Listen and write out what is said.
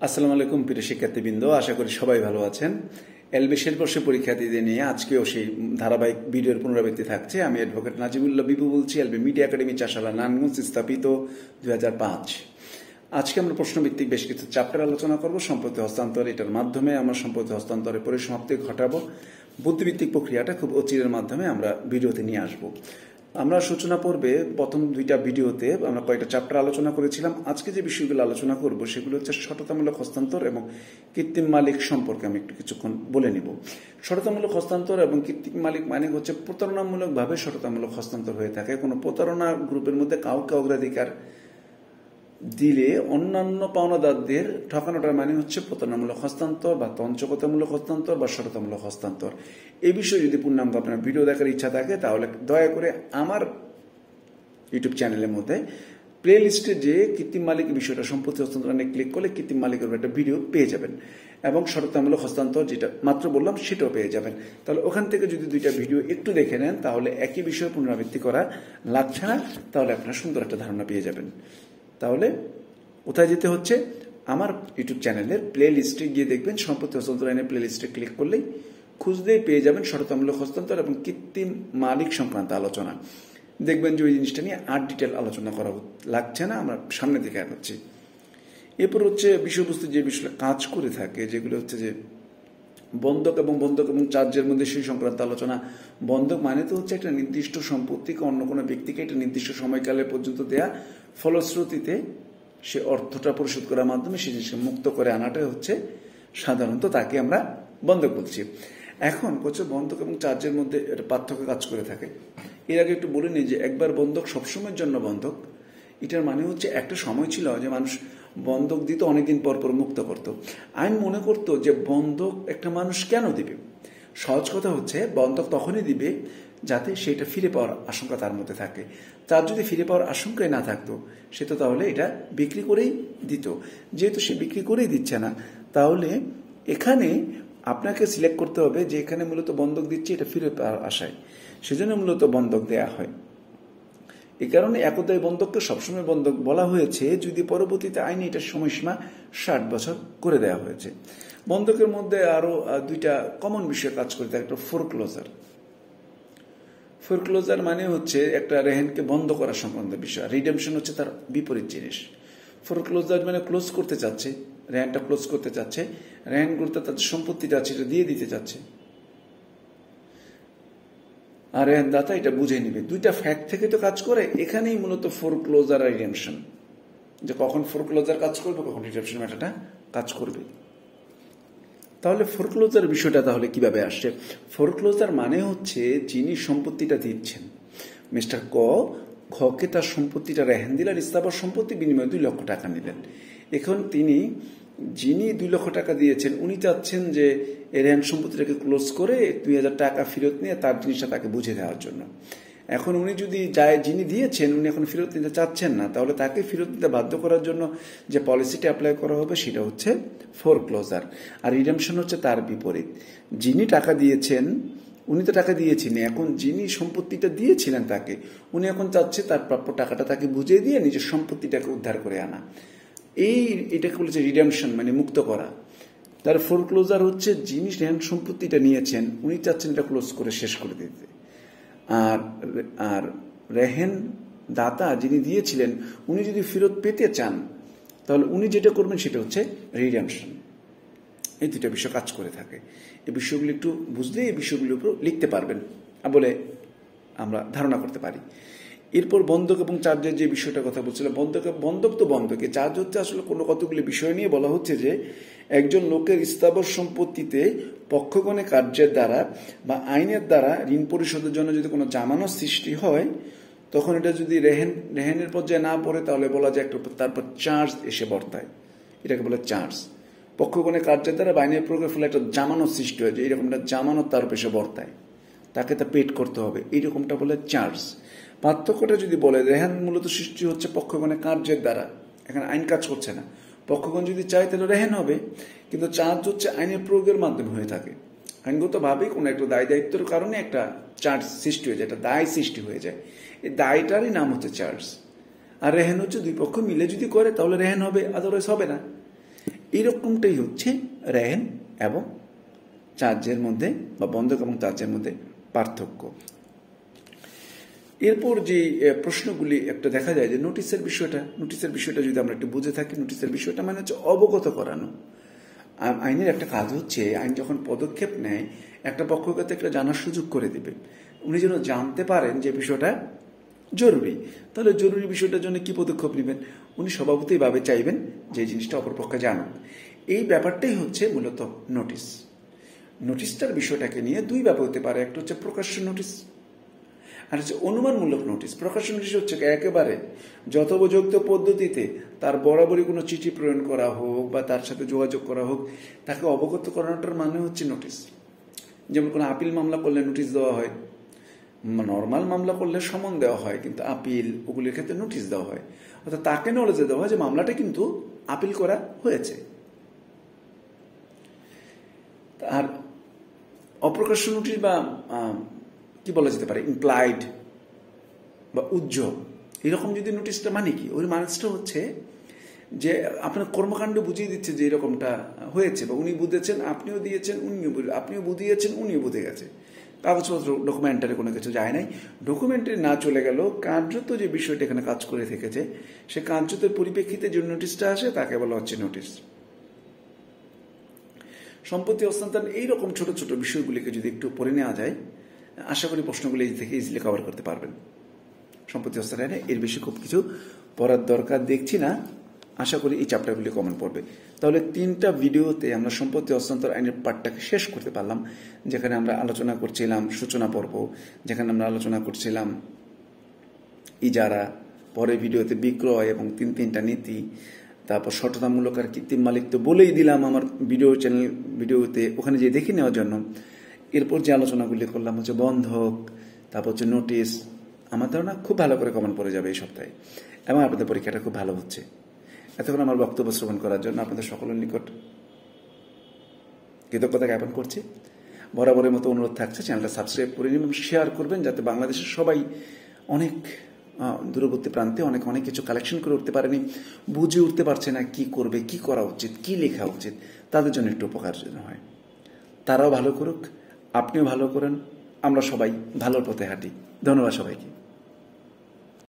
আসসালামু আলাইকুম প্রিয় শিক্ষার্থীবৃন্দ, আশা করি সবাই ভালো আছেন। এলবি শেষ বর্ষের পরীক্ষার্থীদের নিয়ে আজকেও সেই ধারাবাহিক ভিডিওর পুনরাবৃত্তি থাকছে। আমি অ্যাডভোকেট নাজিবুল্লাহ বিপু বলছি, এলবি মিডিয়া একাডেমি চাষালা নারায়ণগঞ্জ, স্থাপিত 2005। আজকে আমরা প্রশ্নভিত্তিক বেশ কিছু চ্যাপ্টার আলোচনা করব। সম্পত্তি হস্তান্তর, এটার মাধ্যমে আমরা সম্পত্তি হস্তান্তরের পরিসমাপ্তি ঘটাবো। বুদ্ধিভিত্তিক প্রক্রিয়াটা খুব অচিরের মাধ্যমে আমরা ভিডিওতে নিয়ে আসব। আমরা সূচনা পর্বে প্রথম দুইটা ভিডিওতে আমরা কয়েকটা চ্যাপ্টার আলোচনা করেছিলাম। আজকে যে বিষয়গুলো আলোচনা করব সেগুলো হচ্ছে শর্ততামূলক হস্তান্তর এবং কৃত্রিম মালিক সম্পর্কে আমি একটু কিছুক্ষণ বলে নিব। শর্ততামূলক হস্তান্তর এবং কৃত্রিম মালিক মানে হচ্ছে প্রতারণামূলকভাবে শর্ততামূলক হস্তান্তর হয়ে থাকে। কোনো প্রতারণা গ্রুপের মধ্যে কাউকে অগ্রাধিকার দিলে অন্যান্য পাওনাদারদের ঠকানোটার মানে হচ্ছে প্রতারণামূলক হস্তান্তর বা তঞ্চকতামূলক হস্তান্তর বা শর্ততামূলক হস্তান্তর। এই বিষয়ে যদি পূর্ণাঙ্গ আপনার ভিডিও দেখার ইচ্ছা থাকে তাহলে দয়া করে আমার ইউটিউব চ্যানেলের মধ্যে প্লে লিস্টে যে কৃত্রিম মালিক বিষয়টা সম্পত্তি হস্তান্তর ক্লিক করলে কৃত্রিম মালিকের একটা ভিডিও পেয়ে যাবেন এবং শর্ততামূলক হস্তান্তর যেটা মাত্র বললাম সেটাও পেয়ে যাবেন। তাহলে ওখান থেকে যদি দুইটা ভিডিও একটু দেখে নেন তাহলে একই বিষয়ে পুনরাবৃত্তি করা লাগছে না, তাহলে আপনারা সুন্দর একটা ধারণা পেয়ে যাবেন। তাহলে কোথায় যেতে হচ্ছে? আমার ইউটিউব চ্যানেলের প্লে লিস্টে গিয়ে দেখবেন সম্পত্তি হস্তান্তর আইনের প্লে লিস্টে ক্লিক করলেই খুঁজলেই পেয়ে যাবেন শর্ততামূলক হস্তান্তর এবং কৃত্রিম মালিক সংক্রান্ত আলোচনা। দেখবেন যে ওই জিনিসটা নিয়ে আর ডিটেল আলোচনা করা লাগছে না, আমরা সামনে দিকে এগোচ্ছি। এরপর হচ্ছে বিষয়বস্তু যে বিষয়টা কাজ করে থাকে, যেগুলো হচ্ছে যে বন্ধক এবং চার্জের মধ্যে সেই সংক্রান্ত আলোচনা। বন্ধক মানে তো হচ্ছে একটা নির্দিষ্ট সম্পত্তিকে অন্য কোনো ব্যক্তিকে একটা নির্দিষ্ট সময়কালের পর্যন্ত দেয়া, ফলশ্রুতিতে সে অর্থটা পরিশোধ করার মাধ্যমে সে জিনিসকে মুক্ত করে আনাটাই হচ্ছে সাধারণত তাকে আমরা বন্ধক বলছি। এখন হচ্ছে বন্ধক এবং চার্জের মধ্যে একটা পার্থক্য কাজ করে থাকে। এর আগে একটু বলে নিই যে একবার বন্ধক সবসময়ের জন্য বন্ধক, এটার মানে হচ্ছে একটা সময় ছিল যে মানুষ বন্ধক দিত, অনেকদিন পর পর মুক্ত করত। আইন মনে করতো যে বন্ধক একটা মানুষ কেন দিবে? সহজ কথা হচ্ছে বন্ধক তখনই দিবে যাতে সেটা ফিরে পাওয়ার আশঙ্কা তার মধ্যে থাকে। তার যদি ফিরে পাওয়ার আশঙ্কাই না থাকতো সে তো তাহলে এটা বিক্রি করেই দিত। যেহেতু সে বিক্রি করেই দিচ্ছে না, তাহলে এখানে আপনাকে সিলেক্ট করতে হবে যে এখানে মূলত বন্ধক দিচ্ছে এটা ফিরে পাওয়ার আশায়, সেজন্য মূলত বন্ধক দেয়া হয়। এই কারণে একদায় বন্ধককে সবসময় বন্ধক বলা হয়েছে, যদি পরবর্তীতে আইনে এটার সময়সীমা 60 বছর করে দেওয়া হয়েছে। বন্ধকের মধ্যে আরো দুইটা কমন বিষয় কাজ করে থাকে। একটা ফোরক্লোজার। ফোরক্লোজার মানে হচ্ছে একটা রেহেনকে বন্ধ করা সংক্রান্ত বিষয়। রিডেমশন হচ্ছে তার বিপরীত জিনিস। ফোরক্লোজার মানে ক্লোজ করতে চাচ্ছে, রেহেনটা ক্লোজ করতে চাচ্ছে, রেহেনগুলোতে তাদের সম্পত্তিটা আছে এটা দিয়ে দিতে চাচ্ছে, আর রেহেনদাতা এটা বুঝে নেবে। দুইটা ফ্যাক্ট থেকে তো কাজ করে। এখানেই মূলত ফোরক্লোজার আর রিডেমশন, যে কখন ফোরক্লোজার কাজ করবে কখন রিডেমশন ম্যাটারটা কাজ করবে। তাহলে ফোরক্লোজার বিষয়টা তাহলে কিভাবে আসছে? ফোরক্লোজার মানে হচ্ছে যিনি সম্পত্তিটা দিচ্ছেন, মিস্টার খকে তার সম্পত্তিটা রেহেন দিলেন, স্থাবর সম্পত্তি বিনিময়ে 2 লক্ষ টাকা নিলেন। এখন যিনি 2 লক্ষ টাকা দিয়েছেন উনি চাচ্ছেন যে রেহেন সম্পত্তিটাকে ক্লোজ করে 2000 টাকা ফেরত নিয়ে তার জিনিসটা তাকে বুঝে দেওয়ার জন্য। এখন উনি যদি যিনি দিয়েছেন উনি এখন ফেরত নিতে চাচ্ছেন না, তাহলে তাকে ফেরত নিতে বাধ্য করার জন্য যে পলিসিটা অ্যাপ্লাই করা হবে সেটা হচ্ছে ফোরক্লোজার। আর রিডেমশন হচ্ছে তার বিপরীত। যিনি টাকা দিয়েছেন উনি তো টাকা দিয়েছেন, এখন যিনি সম্পত্তিটা দিয়েছিলেন তাকে উনি এখন চাচ্ছে তার প্রাপ্য টাকাটা তাকে বুঝিয়ে দিয়ে নিজের সম্পত্তিটাকে উদ্ধার করে আনা। এটাকে বলেছে রিডেমশন, মানে মুক্ত করা। তার ফোরক্লোজার হচ্ছে যিনি রেহেন সম্পত্তিটা নিয়েছেন উনি চাচ্ছেন এটা ক্লোজ করে শেষ করে দিতে, আর রেহেন দাতা যিনি দিয়েছিলেন উনি যদি ফেরত পেতে চান তাহলে উনি যেটা করবেন সেটা হচ্ছে রিডেমশন। এই দুইটা বিষয় কাজ করে থাকে। এই বিষয়গুলো একটু বুঝলে এই বিষয়গুলোর উপর লিখতে পারবেন বলে আমরা ধারণা করতে পারি। এরপর বন্ধক এবং চার্জের যে বিষয়টা কথা বলছিলাম, বন্ধক তো বন্ধকে, চার্জ হচ্ছে আসলে কতগুলি বিষয় নিয়ে বলা হচ্ছে যে একজন লোকের স্থাবর সম্পত্তিতে পক্ষগণে কার্যের দ্বারা বা আইনের দ্বারা ঋণ পরিশোধের জন্য যদি কোনো জামানত সৃষ্টি হয় তখন এটা যদি রেহেনের পর্যায়ে না পড়ে তাহলে বলা যায় একটা তারপর চার্জ এসে বর্তায়, এটাকে বলে চার্জ। পক্ষগণে কার্যের দ্বারা বা আইনের প্রয়োগের ফলে একটা জামানত সৃষ্টি হয়, যে এইরকম একটা জামানত তার উপর এসে বর্তায়, তাকে তা পেড করতে হবে, এইরকমটা বলে চার্জ। পার্থক্যটা যদি বলে, রেহেন মূলত সৃষ্টি হচ্ছে পক্ষগণের কার্যের দ্বারা, এখানে আইন কাজ করছে না। পক্ষগণ যদি চায় তাহলে রেহেন হবে, কিন্তু চার্জ হচ্ছে আইনের প্রয়োগের মাধ্যমে হয়ে থাকে। আইনগতভাবেই কোনো একটা দায় দায়িত্বের কারণে একটা চার্জ সৃষ্টি হয়ে যায়, একটা দায় সৃষ্টি হয়ে যায়, এই দায়টারই নাম হচ্ছে চার্জ। আর রেহেন হচ্ছে দুই পক্ষ মিলে যদি করে তাহলে রেহেন হবে, আদারওয়াইজ হবে না। এইরকমটাই হচ্ছে রেহেন এবং চার্জের মধ্যে বা বন্ধক এবং চার্জের মধ্যে পার্থক্য। এরপর যে প্রশ্নগুলি একটা দেখা যায় যে নোটিশের বিষয়টা যদি আমরা একটু বুঝে থাকি, নোটিশের বিষয়টা মানে হচ্ছে অবগত করানো। আইনের একটা কাজ হচ্ছে, আইন যখন পদক্ষেপ নেয় একটা পক্ষকে একটা জানার সুযোগ করে দেবে, উনি যেন জানতে পারেন যে বিষয়টা জরুরি। তাহলে জরুরি বিষয়টার জন্য কি পদক্ষেপ নেবেন, উনি স্বভাবতইভাবে চাইবেন যে এই জিনিসটা অপরপক্ষে জানুক। এই ব্যাপারটাই হচ্ছে মূলত নোটিশ। নোটিশটার বিষয়টাকে নিয়ে দুই ব্যাপার হতে পারে, একটা হচ্ছে প্রকাশ্য নোটিশ আর হচ্ছে অনুমানমূলক নোটিশ। প্রকাশ্য নোটিশ হচ্ছে একেবারে যথোপযুক্ত পদ্ধতিতে তার বরাবরই কোনো চিঠি প্রেরণ করা হোক বা তার সাথে যোগাযোগ করা হোক, তাকে অবগত করানোটার মানে হচ্ছে নোটিশ। যেমন কোনো আপিল মামলা করলে নোটিশ দেওয়া হয়, নর্মাল মামলা করলে সমন দেওয়া হয়, কিন্তু আপিল ওগুলির ক্ষেত্রে নোটিশ দেওয়া হয়। অর্থাৎ তাকে নলেজে দেওয়া হয় যে মামলাটা কিন্তু আপিল করা হয়েছে। আর অপ্রকাশ্য নোটিশ বা কি বলা যেতে পারে ইমপ্লাইড বা উজ্জ্বল, এরকম যদি নোটিশটা মানে কি, ওই মানুষটা হচ্ছে যে আপনার কর্মকাণ্ড বুঝিয়ে দিচ্ছে যে এরকমটা হয়েছে বা উনি বুঝেছেন, আপনিও দিয়েছেন, আপনিও বুঝিয়েছেন, উনিও বুঝে গেছে। কাগজপত্র ডকুমেন্টারি কোনো কিছু যায় নাই, ডকুমেন্টারি না চলে গেল, কার্যত যে বিষয়টা এখানে কাজ করে থেকেছে সে কার্যতের পরিপ্রেক্ষিতে যে নোটিশটা আসে তাকে বলা হচ্ছে নোটিশ। সম্পত্তি হস্তান্তর এইরকম ছোট ছোট বিষয়গুলিকে যদি একটু পড়ে নেওয়া যায়, আশা করি প্রশ্নগুলি এই থেকে ইজিলি কভার করতে পারবেন। সম্পত্তি হস্তান্তরে এর বেশি খুব কিছু পড়ার দরকার দেখছি না, আশা করি এই চ্যাপ্টারগুলি কমন পড়বে। তাহলে 3টা ভিডিওতে আমরা সম্পত্তি হস্তান্তর আইনের পার্টটাকে শেষ করতে পারলাম, যেখানে আমরা আলোচনা করছিলাম সূচনা পর্ব, যেখানে আমরা আলোচনা করছিলাম ইজারা, পরে ভিডিওতে বিক্রয় এবং 3টা নীতি, তারপর সততামূলক আর কৃত্রিম মালিক তো বলেই দিলাম আমার ভিডিওতে, ওখানে যে দেখে নেওয়ার জন্য। এরপর যে আলোচনাগুলি করলাম হচ্ছে বন্ধক, তারপর হচ্ছে নোটিশ। আমার ধারণা খুব ভালো করে কমন পড়ে যাবে এই সপ্তাহে, এবং আপনাদের পরীক্ষাটা খুব ভালো হচ্ছে। এতক্ষণ আমার বক্তব্য শ্রবণ করার জন্য আপনাদের সকলের নিকট কৃতজ্ঞতা জ্ঞাপন করছি। বরাবরের মতো অনুরোধ থাকছে চ্যানেলটা সাবস্ক্রাইব করে নিন এবং শেয়ার করবেন, যাতে বাংলাদেশের সবাই অনেক দূরবর্তী প্রান্তে অনেক কিছু কালেকশন করে উঠতে পারেনি, বুঝে উঠতে পারছে না কি করবে, কি করা উচিত, কি লেখা উচিত, তাদের জন্য একটু উপকার জন্য হয়। তারাও ভালো করুক, আপনিও ভালো করেন, আমরা সবাই ভালোর পথে হাঁটি। ধন্যবাদ সবাইকে।